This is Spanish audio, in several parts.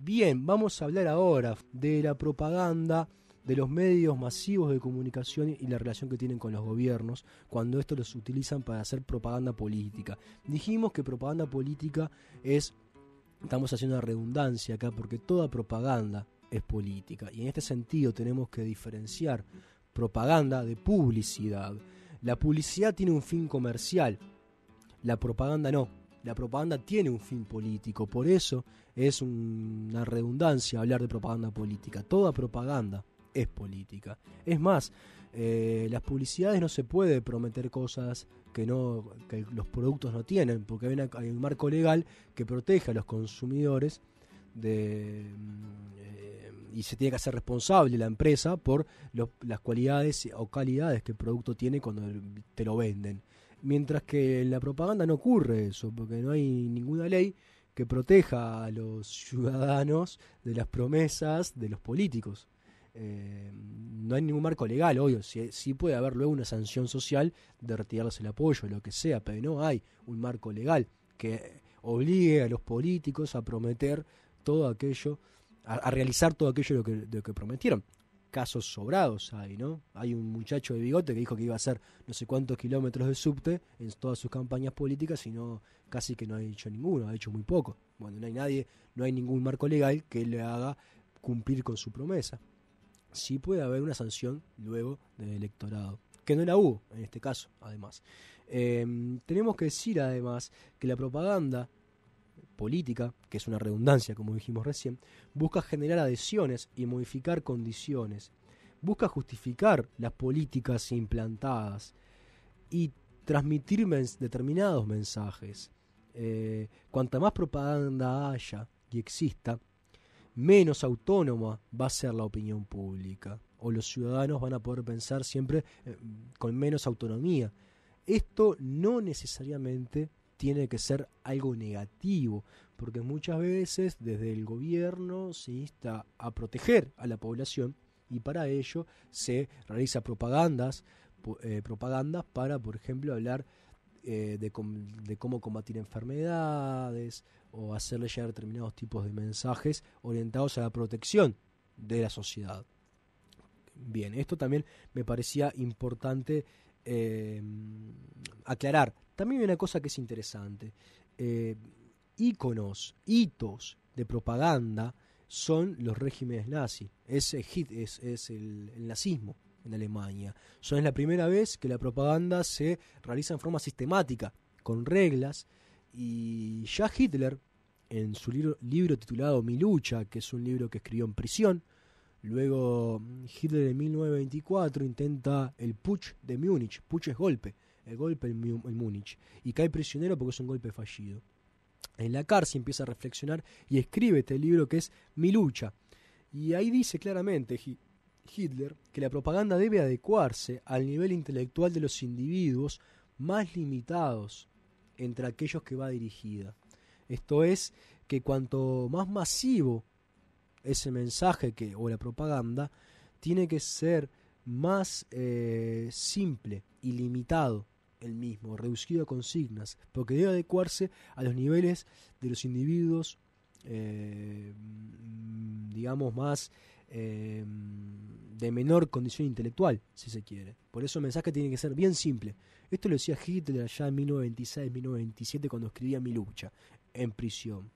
Bien, vamos a hablar ahora de la propaganda, de los medios masivos de comunicación y la relación que tienen con los gobiernos cuando estos los utilizan para hacer propaganda política. Dijimos que propaganda política estamos haciendo una redundancia acá porque toda propaganda es política y en este sentido tenemos que diferenciar propaganda de publicidad. La publicidad tiene un fin comercial, la propaganda no. La propaganda tiene un fin político, por eso es una redundancia hablar de propaganda política. Toda propaganda es política. Es más, las publicidades no se puede prometer cosas que los productos no tienen, porque hay un marco legal que protege a los consumidores y se tiene que hacer responsable la empresa por las cualidades o calidades que el producto tiene cuando te lo venden. Mientras que en la propaganda no ocurre eso, porque no hay ninguna ley que proteja a los ciudadanos de las promesas de los políticos. No hay ningún marco legal, obvio, sí puede haber luego una sanción social de retirarles el apoyo, lo que sea, pero no hay un marco legal que obligue a los políticos a prometer todo aquello, a realizar todo aquello de lo que prometieron. Casos sobrados hay, ¿no? Hay un muchacho de bigote que dijo que iba a hacer no sé cuántos kilómetros de subte en todas sus campañas políticas y casi que no ha hecho ninguno, ha hecho muy poco. Bueno, no hay ningún marco legal que le haga cumplir con su promesa. Sí puede haber una sanción luego del electorado, que no la hubo en este caso, además. Tenemos que decir además que la propaganda política, que es una redundancia como dijimos recién, busca generar adhesiones y modificar condiciones, busca justificar las políticas implantadas y transmitir determinados mensajes. Cuanta más propaganda haya y exista, menos autónoma va a ser la opinión pública, o los ciudadanos van a poder pensar siempre con menos autonomía. Esto no necesariamente tiene que ser algo negativo, porque muchas veces desde el gobierno se insta a proteger a la población y para ello se realiza propagandas para, por ejemplo, hablar de cómo combatir enfermedades o hacerle llegar determinados tipos de mensajes orientados a la protección de la sociedad. Bien, esto también me parecía importante aclarar. También hay una cosa que es interesante. Hitos de propaganda son los regímenes nazis. Es el nazismo en Alemania. Es la primera vez que la propaganda se realiza en forma sistemática, con reglas, y ya Hitler, en su libro titulado Mi lucha, que es un libro que escribió en prisión, luego Hitler en 1924 intenta el Putsch de Múnich. Putsch es golpe, el golpe en Múnich, y cae prisionero porque es un golpe fallido. En la cárcel empieza a reflexionar y escribe este libro que es Mi lucha. Y ahí dice claramente Hitler que la propaganda debe adecuarse al nivel intelectual de los individuos más limitados entre aquellos que va dirigida. Esto es, que cuanto más masivo ese mensaje o la propaganda, tiene que ser más simple y limitado el mismo, reducido a consignas, porque debe adecuarse a los niveles de los individuos, digamos, más de menor condición intelectual, si se quiere. Por eso el mensaje tiene que ser bien simple. Esto lo decía Hitler allá en 1926-1927 cuando escribía Mi lucha, en prisión.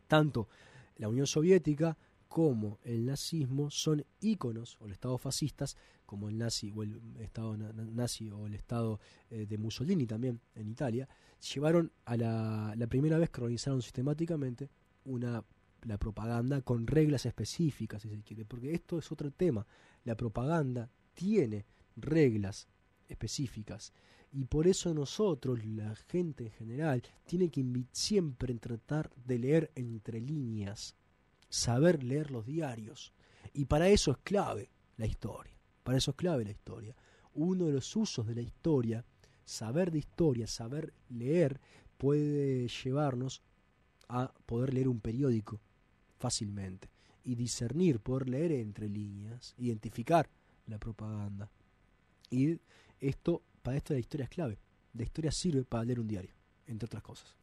Tanto la Unión Soviética como el nazismo son íconos, o los estados fascistas, como el nazi o el estado nazi o el estado de Mussolini también en Italia, llevaron a la primera vez que organizaron sistemáticamente la propaganda con reglas específicas, si se quiere, porque esto es otro tema. La propaganda tiene reglas específicas y por eso nosotros, la gente en general, tiene que siempre tratar de leer entre líneas, saber leer los diarios, y para eso es clave la historia. Para eso es clave la historia. Uno de los usos de la historia, saber de historia, saber leer, puede llevarnos a poder leer un periódico fácilmente y discernir, poder leer entre líneas, identificar la propaganda. Y para esto la historia es clave. La historia sirve para leer un diario, entre otras cosas.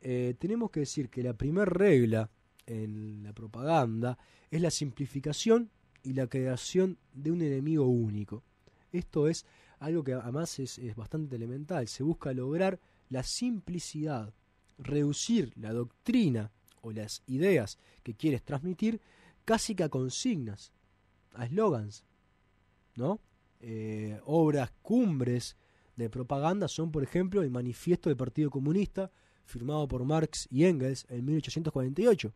Tenemos que decir que la primera regla en la propaganda es la simplificación y la creación de un enemigo único. Esto es algo que además es bastante elemental. Se busca lograr la simplicidad, reducir la doctrina o las ideas que quieres transmitir casi que a consignas, a eslogans, ¿no? Obras cumbres de propaganda son, por ejemplo, el Manifiesto del Partido Comunista, firmado por Marx y Engels en 1848.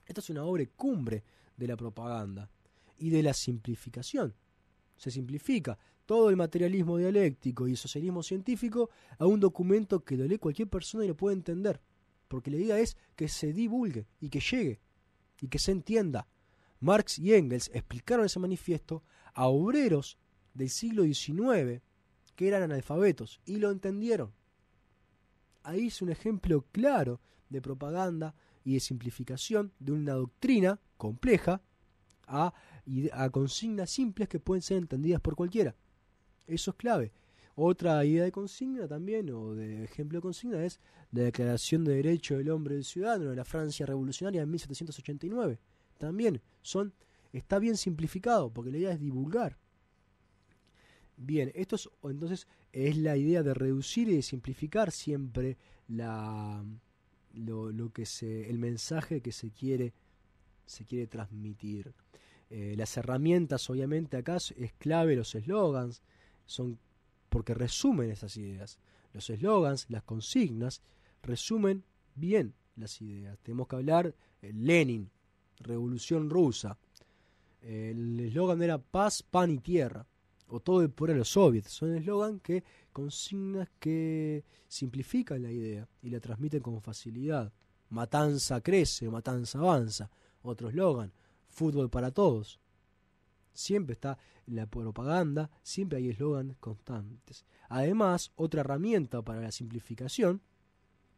Esta es una obra cumbre de la propaganda y de la simplificación. Se simplifica todo el materialismo dialéctico y el socialismo científico a un documento que lo lee cualquier persona y lo puede entender, porque la idea es que se divulgue y que llegue y que se entienda. Marx y Engels explicaron ese manifiesto a obreros del siglo XIX que eran analfabetos y lo entendieron. Ahí es un ejemplo claro de propaganda y de simplificación de una doctrina compleja a consignas simples que pueden ser entendidas por cualquiera. Eso es clave. Otra idea de consigna también, o de ejemplo de consigna, es la Declaración de Derechos del Hombre y del Ciudadano de la Francia revolucionaria en 1789. También está bien simplificado, porque la idea es divulgar. Bien, esto es, entonces es la idea de reducir y de simplificar siempre el mensaje que se quiere transmitir. Las herramientas, obviamente, acá es clave los eslogans, son porque resumen esas ideas. Los eslogans, las consignas, resumen bien las ideas. Tenemos que hablar Lenin, Revolución Rusa. El eslogan era paz, pan y tierra, o todo el poder a los soviets. Son eslogan que consignas que simplifican la idea y la transmiten con facilidad. Matanza crece, matanza avanza. Otro eslogan, fútbol para todos. Siempre está en la propaganda, siempre hay eslogans constantes. Además, otra herramienta para la simplificación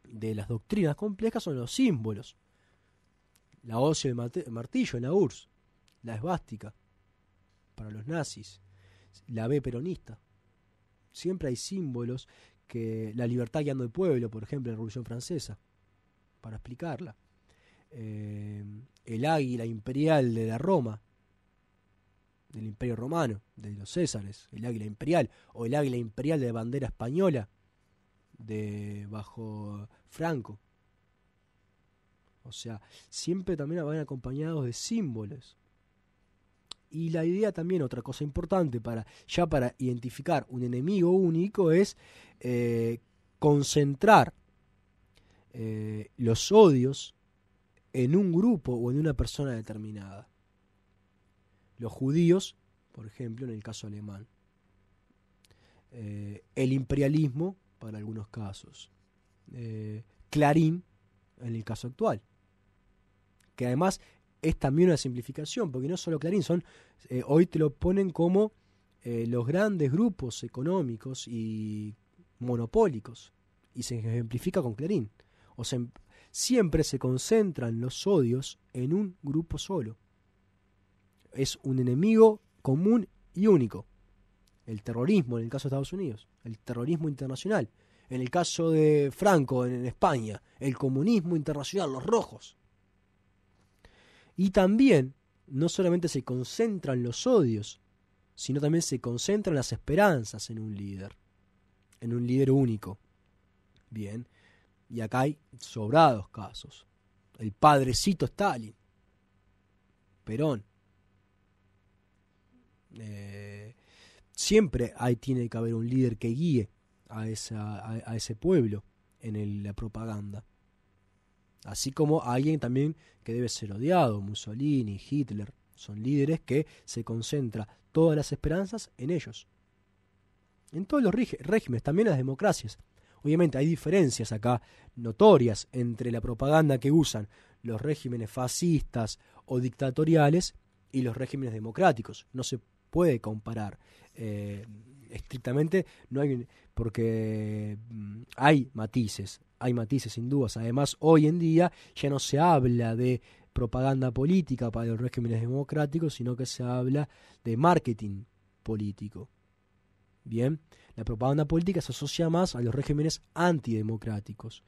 de las doctrinas complejas son los símbolos. La hoz y el martillo en la URSS, la esvástica para los nazis, la B peronista. Siempre hay símbolos, que la libertad guiando al pueblo, por ejemplo, en la Revolución Francesa, para explicarla. El águila imperial de la Roma, del Imperio Romano, de los Césares, el águila imperial, o el águila imperial de bandera española bajo Franco. O sea, siempre también van acompañados de símbolos. Y la idea también, otra cosa importante para identificar un enemigo único, es concentrar los odios en un grupo o en una persona determinada. Los judíos, por ejemplo, en el caso alemán. El imperialismo, para algunos casos. Clarín, en el caso actual. Que además es también una simplificación, porque no solo Clarín, hoy te lo ponen como los grandes grupos económicos y monopólicos, y se ejemplifica con Clarín. O sea, siempre se concentran los odios en un grupo solo. Es un enemigo común y único. El terrorismo en el caso de Estados Unidos, el terrorismo internacional. En el caso de Franco en España, el comunismo internacional, los rojos. Y también, no solamente se concentran los odios, sino también se concentran las esperanzas en un líder único. Bien, y acá hay sobrados casos. El padrecito Stalin, Perón. Siempre tiene que haber un líder que guíe a ese pueblo en la propaganda. Así como alguien también que debe ser odiado, Mussolini, Hitler, son líderes que se concentra todas las esperanzas en ellos. En todos los regímenes, también las democracias. Obviamente hay diferencias acá notorias entre la propaganda que usan los regímenes fascistas o dictatoriales y los regímenes democráticos. No se puede comparar estrictamente, no hay, porque hay matices sin dudas. Además, hoy en día ya no se habla de propaganda política para los regímenes democráticos, sino que se habla de marketing político. Bien, la propaganda política se asocia más a los regímenes antidemocráticos.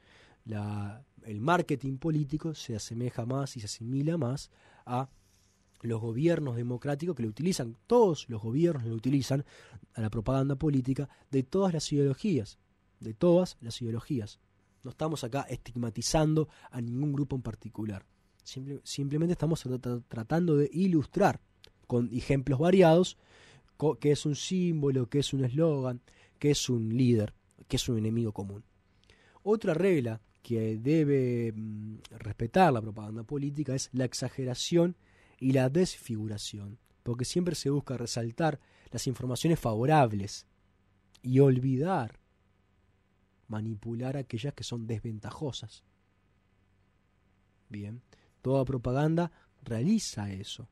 el marketing político se asemeja más y se asimila más a los gobiernos democráticos que lo utilizan. Todos los gobiernos lo utilizan a la propaganda política de todas las ideologías. De todas las ideologías. No estamos acá estigmatizando a ningún grupo en particular. Simplemente estamos tratando de ilustrar con ejemplos variados qué es un símbolo, qué es un eslogan, qué es un líder, qué es un enemigo común. Otra regla que debe respetar la propaganda política es la exageración y la desfiguración, porque siempre se busca resaltar las informaciones favorables y olvidar, manipular aquellas que son desventajosas. Bien, toda propaganda realiza eso.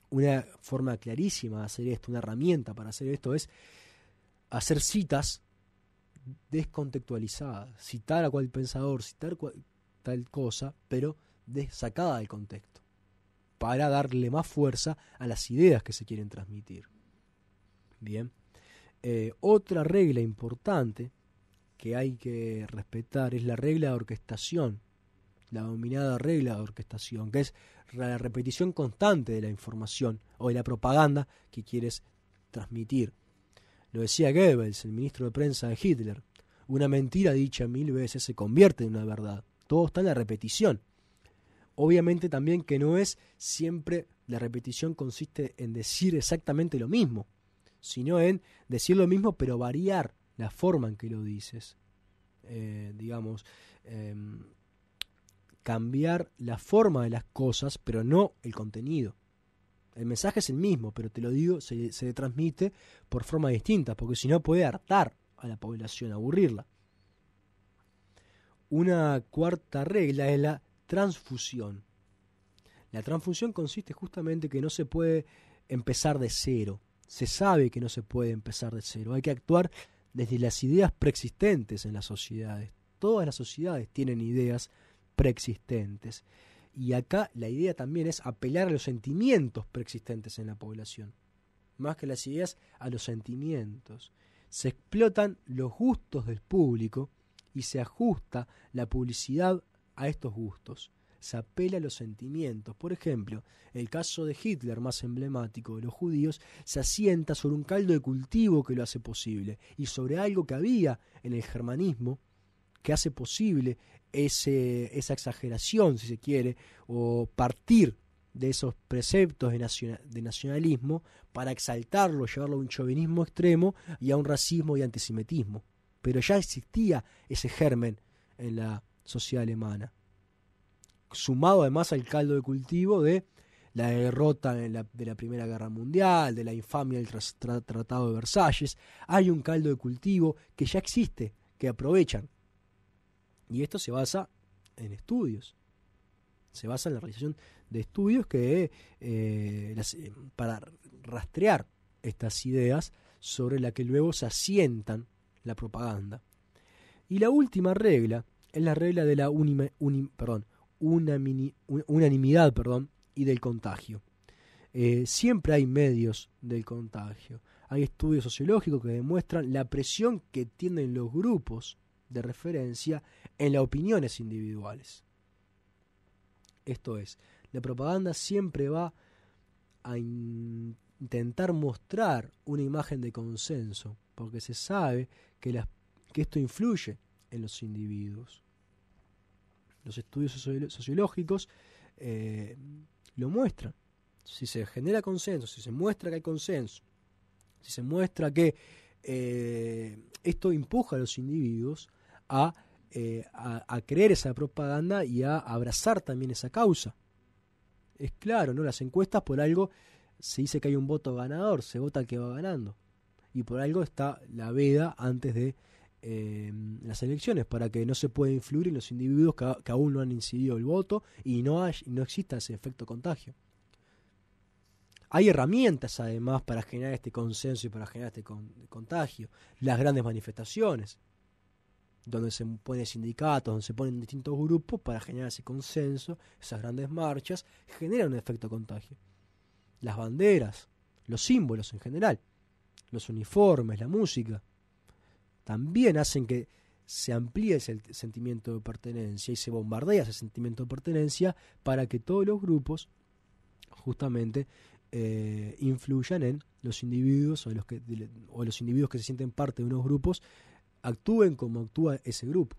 Una forma clarísima de hacer esto, una herramienta para hacer esto es hacer citas descontextualizadas, citar a cual pensador, citar tal cosa, pero sacada del contexto, para darle más fuerza a las ideas que se quieren transmitir. Bien, otra regla importante que hay que respetar es la regla de orquestación, la denominada regla de orquestación, que es la repetición constante de la información o de la propaganda que quieres transmitir. Lo decía Goebbels, el ministro de prensa de Hitler: una mentira dicha 1000 veces se convierte en una verdad. Todo está en la repetición. Obviamente también que no es siempre la repetición consiste en decir exactamente lo mismo, sino en decir lo mismo pero variar la forma en que lo dices. Cambiar la forma de las cosas, pero no el contenido. El mensaje es el mismo, pero te lo digo, se transmite por formas distintas, porque si no puede hartar a la población, aburrirla. Una cuarta regla es la transfusión. La transfusión consiste justamente que no se puede empezar de cero. Se sabe que no se puede empezar de cero. Hay que actuar desde las ideas preexistentes en las sociedades. Todas las sociedades tienen ideas preexistentes. Y acá la idea también es apelar a los sentimientos preexistentes en la población. Más que las ideas, a los sentimientos. Se explotan los gustos del público y se ajusta la publicidad a estos gustos. Se apela a los sentimientos. Por ejemplo, el caso de Hitler más emblemático de los judíos se asienta sobre un caldo de cultivo que lo hace posible y sobre algo que había en el germanismo que hace posible esa exageración, si se quiere, o partir de esos preceptos de nacionalismo para exaltarlo, llevarlo a un chauvinismo extremo y a un racismo y antisemitismo. Pero ya existía ese germen en la sociedad alemana, sumado además al caldo de cultivo de la derrota de la Primera Guerra Mundial, de la infamia del Tratado de Versalles. Hay un caldo de cultivo que ya existe, que aprovechan. Y esto se basa en estudios. Se basa en la realización de estudios para rastrear estas ideas sobre las que luego se asientan la propaganda. Y la última regla es la regla de la unanimidad y del contagio. Siempre hay medios del contagio. Hay estudios sociológicos que demuestran la presión que tienen los grupos de referencia en las opiniones individuales. Esto es, la propaganda siempre va a intentar mostrar una imagen de consenso, porque se sabe que esto influye en los individuos. Los estudios sociológicos lo muestran. Si se genera consenso, si se muestra que hay consenso, si se muestra que esto empuja a los individuos a creer esa propaganda y a abrazar también esa causa. Es claro, ¿no? Las encuestas, por algo se dice que hay un voto ganador, se vota al que va ganando. Y por algo está la veda antes de las elecciones, para que no se pueda influir en los individuos que aún no han incidido el voto y no exista ese efecto contagio. Hay herramientas además para generar este consenso y para generar este contagio. Las grandes manifestaciones, donde se ponen sindicatos, donde se ponen distintos grupos para generar ese consenso. Esas grandes marchas generan un efecto contagio. Las banderas, los símbolos en general, los uniformes, la música, también hacen que se amplía ese sentimiento de pertenencia y se bombardea ese sentimiento de pertenencia para que todos los grupos justamente influyan en los individuos o los individuos que se sienten parte de unos grupos actúen como actúa ese grupo.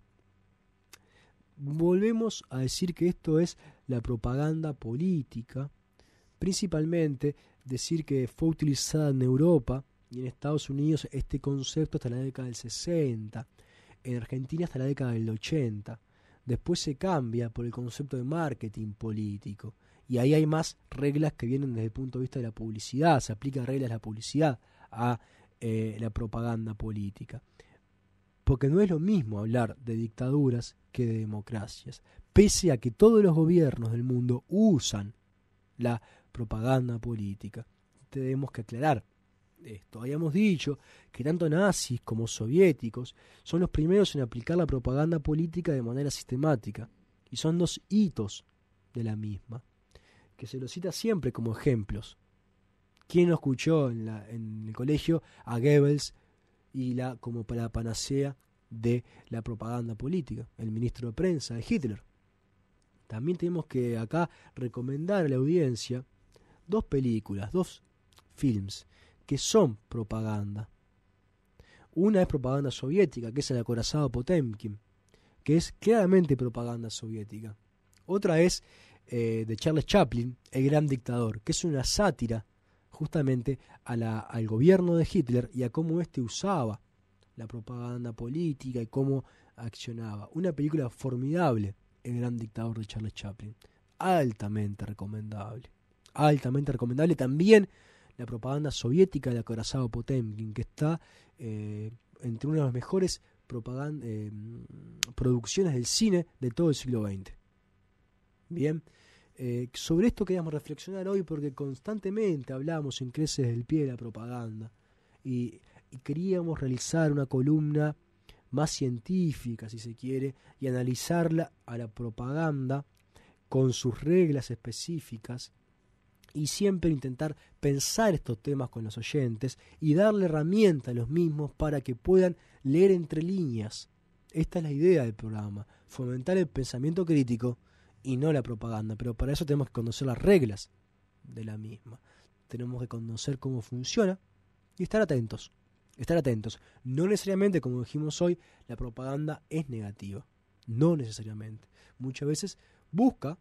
Volvemos a decir que esto es la propaganda política, principalmente decir que fue utilizada en Europa y en Estados Unidos este concepto hasta la década del 60, en Argentina hasta la década del 80. Después se cambia por el concepto de marketing político, y ahí hay más reglas que vienen desde el punto de vista de la publicidad, se aplican reglas de la publicidad a la propaganda política. Porque no es lo mismo hablar de dictaduras que de democracias, pese a que todos los gobiernos del mundo usan la propaganda política. Tenemos que aclarar esto. Habíamos dicho que tanto nazis como soviéticos son los primeros en aplicar la propaganda política de manera sistemática, y son dos hitos de la misma, que se los cita siempre como ejemplos. ¿Quién no escuchó en el colegio a Goebbels como para la panacea de la propaganda política? El ministro de prensa de Hitler. También tenemos que acá recomendar a la audiencia dos películas, dos films que son propaganda. Una es propaganda soviética, que es El acorazado Potemkin, que es claramente propaganda soviética. Otra es de Charles Chaplin, El gran dictador, que es una sátira justamente al gobierno de Hitler y a cómo éste usaba la propaganda política y cómo accionaba. Una película formidable, El gran dictador de Charles Chaplin. Altamente recomendable. Altamente recomendable también la propaganda soviética del acorazado Potemkin, que está entre una de las mejores producciones del cine de todo el siglo XX. Bien, sobre esto queríamos reflexionar hoy porque constantemente hablamos en Creces del Pie de la propaganda y queríamos realizar una columna más científica, si se quiere, y analizarla a la propaganda con sus reglas específicas y siempre intentar pensar estos temas con los oyentes y darle herramientas a los mismos para que puedan leer entre líneas. Esta es la idea del programa, fomentar el pensamiento crítico y no la propaganda, pero para eso tenemos que conocer las reglas de la misma. Tenemos que conocer cómo funciona y estar atentos. Estar atentos. No necesariamente, como dijimos hoy, la propaganda es negativa. No necesariamente. Muchas veces busca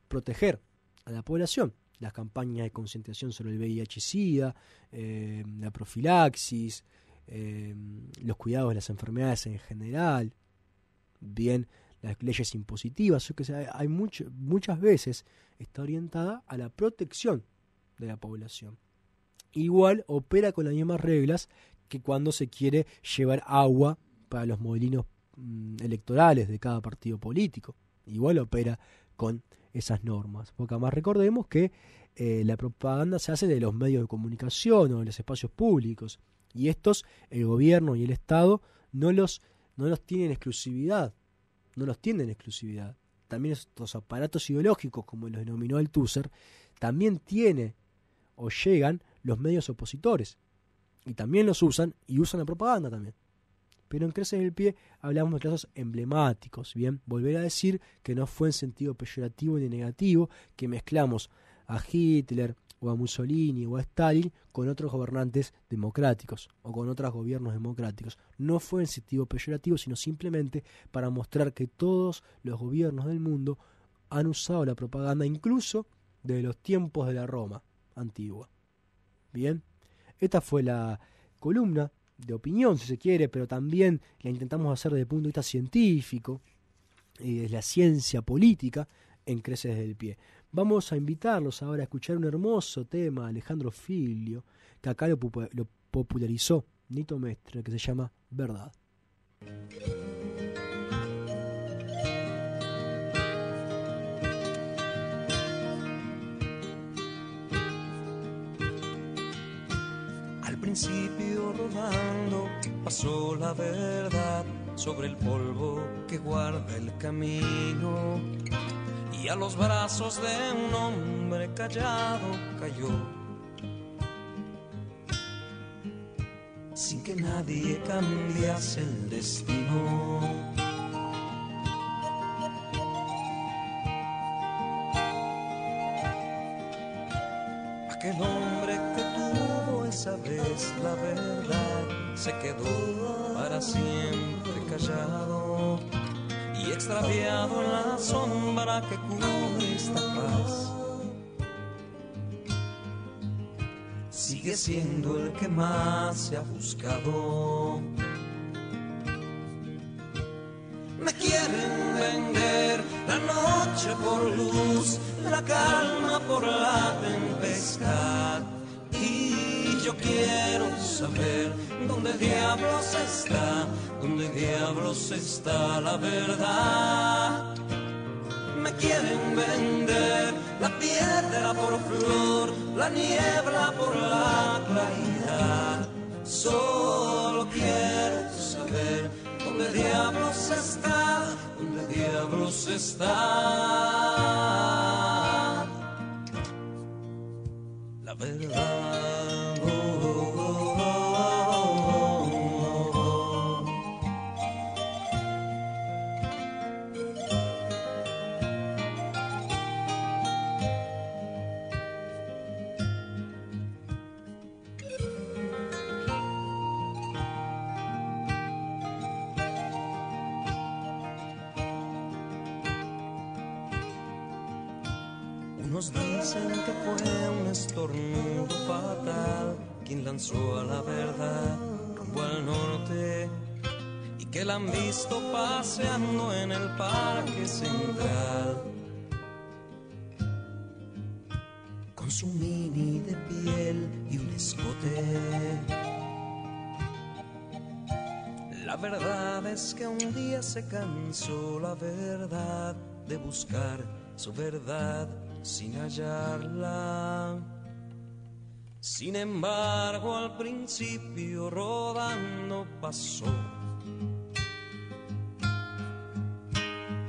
proteger a la población. Las campañas de concientización sobre el VIH-Sida, la profilaxis, los cuidados de las enfermedades en general, bien, las leyes impositivas, hay muchas veces está orientada a la protección de la población. Igual opera con las mismas reglas que cuando se quiere llevar agua para los modelinos electorales de cada partido político. Igual opera con esas normas. Porque además recordemos que la propaganda se hace de los medios de comunicación o de los espacios públicos. Y estos, el gobierno y el Estado, no los tienen exclusividad. No los tienen exclusividad. También estos aparatos ideológicos, como los denominó Althusser, también tiene o llegan los medios opositores. Y también los usan, y usan la propaganda también. Pero en Creces del Pie hablamos de casos emblemáticos, ¿bien? Volver a decir que no fue en sentido peyorativo ni negativo, que mezclamos a Hitler o a Mussolini o a Stalin con otros gobernantes democráticos o con otros gobiernos democráticos. No fue en sentido peyorativo, sino simplemente para mostrar que todos los gobiernos del mundo han usado la propaganda, incluso desde los tiempos de la Roma antigua. Bien, esta fue la columna de opinión, si se quiere, pero también la intentamos hacer desde el punto de vista científico y desde la ciencia política en Creces del Pie. Vamos a invitarlos ahora a escuchar un hermoso tema de Alejandro Filio, que acá lo popularizó Nito Mestre, que se llama Verdad. Al principio rodando pasó la verdad sobre el polvo que guarda el camino, y a los brazos de un hombre callado cayó. sin que nadie cambiase el destino. Aquel hombre que tuvo esa vez la verdad se quedó para siempre callado y extraviado en la sombra que cubre esta paz. Sigue siendo el que más se ha buscado. Me quieren vender la noche por luz, la calma por la tempestad. Y yo quiero saber dónde diablos está la verdad. Me quieren vender la piedra por flor, la niebla por la claridad. Solo quiero saber dónde diablos está la verdad. Unos dicen que fue un estornudo fatal quien lanzó a la verdad rumbo al norte y que la han visto paseando en el parque central con su mini de piel y un escote. La verdad es que un día se cansó la verdad de buscar su verdad sin hallarla. Sin embargo, al principio rodando pasó,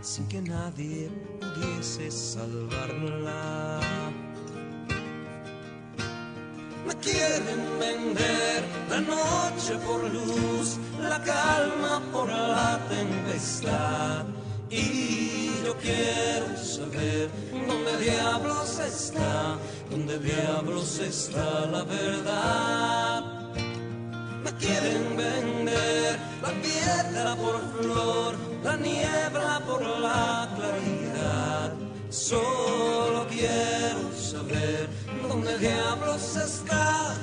sin que nadie pudiese salvarla. Me quieren vender la noche por luz, la calma por la tempestad. Y yo quiero saber dónde diablos está la verdad. Me quieren vender la piedra por flor, la niebla por la claridad. Solo quiero saber dónde diablos está